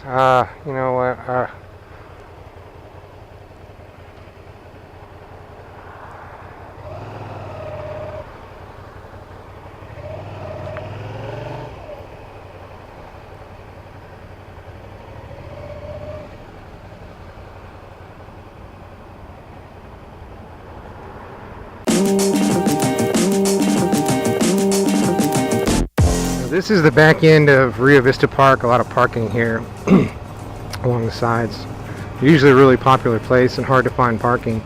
You know what? This is the back end of Rio Vista Park. A lot of parking here along the sides. Usually a really popular place and hard to find parking.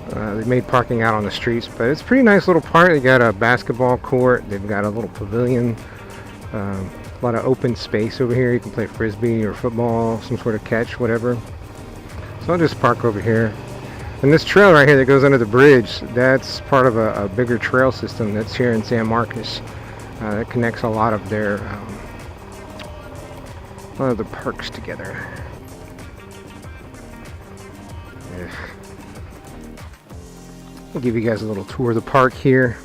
They made parking out on the streets, but it's a pretty nice little park. They got a basketball court. They've got a little pavilion. A lot of open space over here. You can play frisbee or football, some sort of catch, whatever. So I'll just park over here. And this trail right here that goes under the bridge, that's part of a bigger trail system that's here in San Marcos. That connects a lot of their parks together. Yeah. I'll give you guys a little tour of the park here.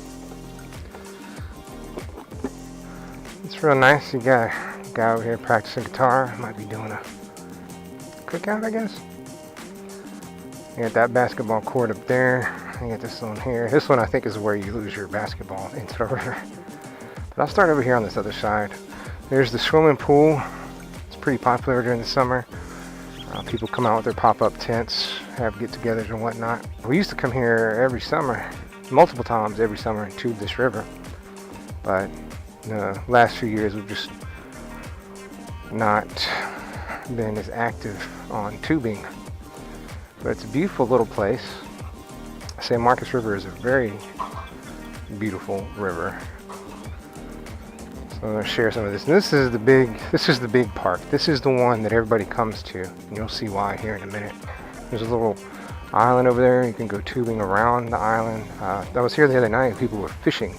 It's real nice. You got a guy over here practicing guitar. Might be doing a cookout, I guess. You got that basketball court up there. You got this one here. This one I think is where you lose your basketball into the river. But I'll start over here on this other side. There's the swimming pool. It's pretty popular during the summer. People come out with their pop-up tents, have get-togethers and whatnot. We used to come here every summer, multiple times every summer, and tube this river. But in the last few years, we've just not been as active on tubing. But it's a beautiful little place. San Marcos River is a very beautiful river. So I'm going to share some of this. And this is the big park. This is the one that everybody comes to. And you'll see why here in a minute. There's a little island over there. You can go tubing around the island. I was here the other night and people were fishing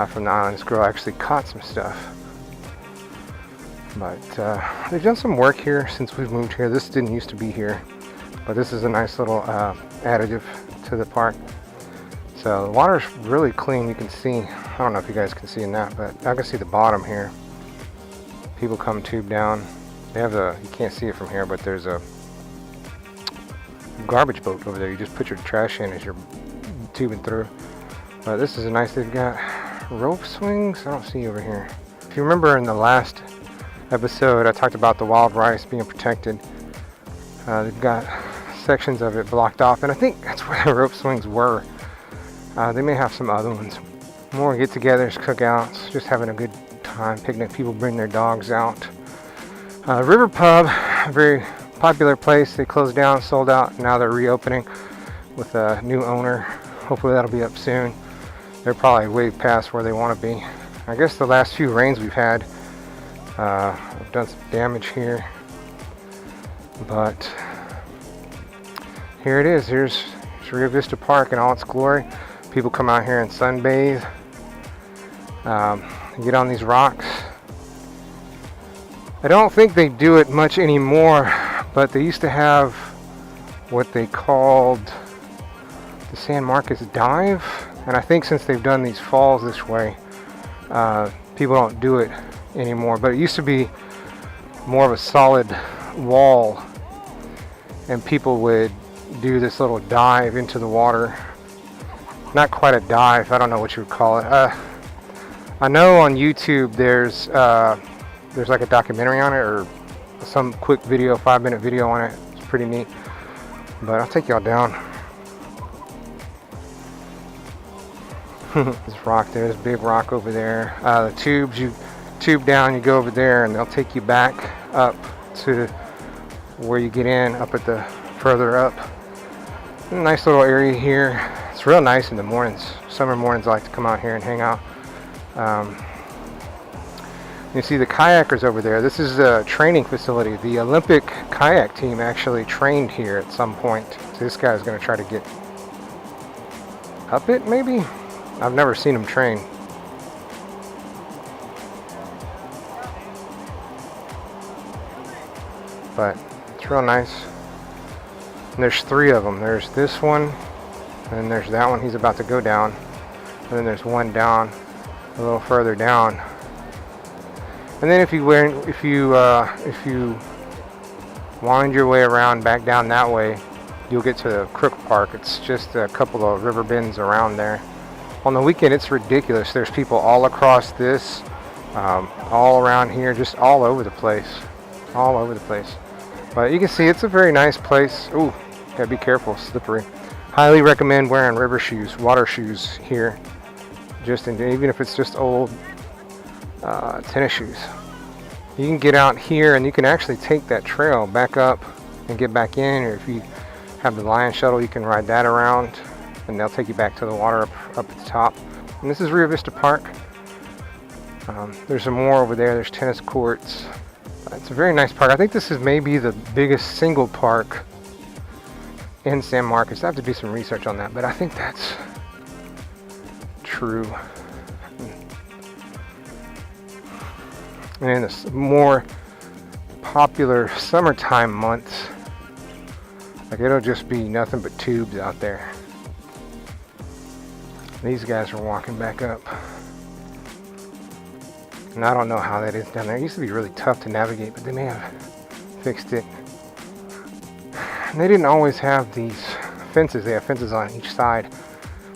from the island. This girl actually caught some stuff. But they've done some work here since we've moved here. This didn't used to be here. But this is a nice little additive to the park. So the water's really clean. You can see, I don't know if you guys can see in that, but I can see the bottom here. People come tube down. They have you can't see it from here, but there's a garbage boat over there. You just put your trash in as you're tubing through. But this is a nice, they've got rope swings. I don't see over here. If you remember in the last episode, I talked about the wild rice being protected. They've got sections of it blocked off, and I think that's where the rope swings were. They may have some other ones. More get-togethers, cookouts, just having a good time, picnic. People bring their dogs out. River Pub, a very popular place. They closed down, sold out. Now they're reopening with a new owner. Hopefully that'll be up soon. They're probably way past where they want to be. I guess the last few rains we've had have done some damage here. But here it is. Here's Rio Vista Park in all its glory. People come out here and sunbathe. Get on these rocks. I don't think they do it much anymore, but they used to have what they called the San Marcos Dive. And I think since they've done these falls this way, people don't do it anymore. But it used to be more of a solid wall, and people would do this little dive into the water. Not quite a dive, I don't know what you would call it. I know on YouTube there's like a documentary on it, or some quick video, 5-minute video on it. It's pretty neat. But I'll take y'all down. This rock there, this big rock over there. The tubes, you tube down, you go over there, and they'll take you back up to where you get in, up at the further up. Nice little area here. It's real nice in the mornings. Summer mornings I like to come out here and hang out. You see the kayakers over there. This is a training facility. The Olympic kayak team actually trained here at some point. So this guy's going to try to get up it, maybe? I've never seen him train. But it's real nice. And there's 3 of them. There's this one, and then there's that one he's about to go down. And then there's one down, a little further down. And then if you wind your way around back down that way, you'll get to Crook Park. It's just a couple of river bends around there. On the weekend, it's ridiculous. There's people all across this, all around here, just all over the place. All over the place. But you can see it's a very nice place. Ooh, gotta be careful, slippery. Highly recommend wearing river shoes, water shoes here. Even if it's just old tennis shoes. You can get out here and you can actually take that trail back up and get back in, or if you have the Lion Shuttle, you can ride that around and they'll take you back to the water up at the top. And this is Rio Vista Park. There's some more over there. There's tennis courts. It's a very nice park. I think this is maybe the biggest single park in San Marcos. I have to do some research on that, but I think that's true. And in the more popular summertime months, like it'll just be nothing but tubes out there. These guys are walking back up. And I don't know how that is down there. It used to be really tough to navigate, but they may have fixed it. And they didn't always have these fences. They have fences on each side,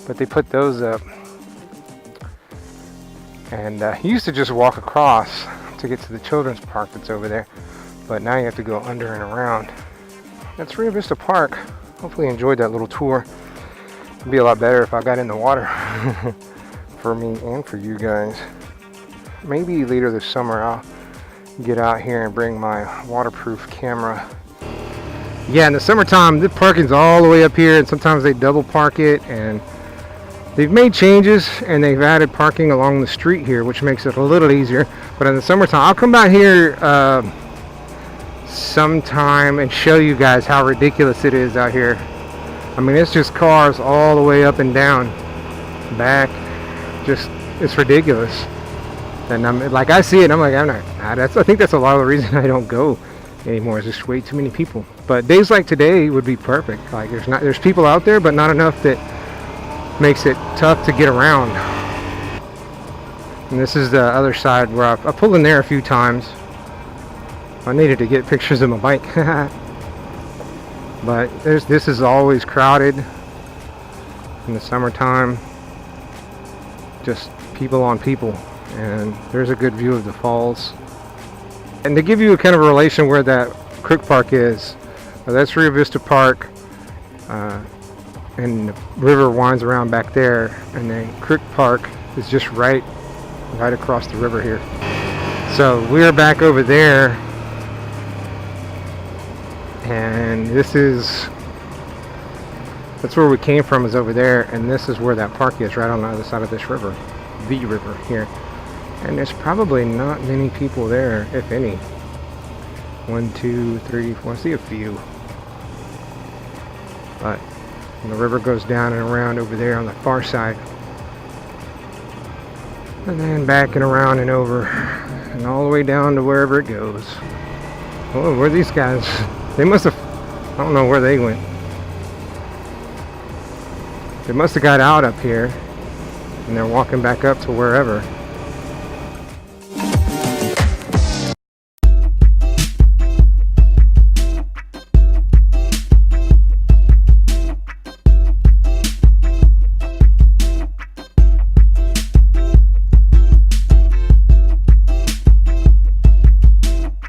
but they put those up. And you used to just walk across to get to the children's park that's over there, but now you have to go under and around. That's Rio Vista Park. Hopefully you enjoyed that little tour. It'd be a lot better if I got in the water for me and for you guys. Maybe later this summer I'll get out here and bring my waterproof camera. Yeah, in the summertime the parking's all the way up here, and sometimes they double park it, and they've made changes and they've added parking along the street here, which makes it a little easier. But in the summertime, I'll come out here sometime and show you guys how ridiculous it is out here. I mean, it's just cars all the way up and down, back. Just, it's ridiculous. And I'm like, I see it, and I'm like, I think that's a lot of the reason I don't go anymore. Is just way too many people. But days like today would be perfect. Like there's people out there, but not enough that makes it tough to get around. And this is the other side where I pulled in there a few times. I needed to get pictures of my bike. But this is always crowded in the summertime. Just people on people. And there's a good view of the falls. And to give you a kind of a relation where that Crook Park is, that's Rio Vista Park. And the river winds around back there, and then Crook Park is just right across the river here. So we're back over there, and that's where we came from, is over there, and this is where that park is, right on the other side of this river, the river here. And there's probably not many people there, if any. 1, 2, 3, 4, I see a few. But and the river goes down and around over there on the far side. And then back and around and over. And all the way down to wherever it goes. Oh, where are these guys? They must have... I don't know where they went. They must have got out up here. And they're walking back up to wherever.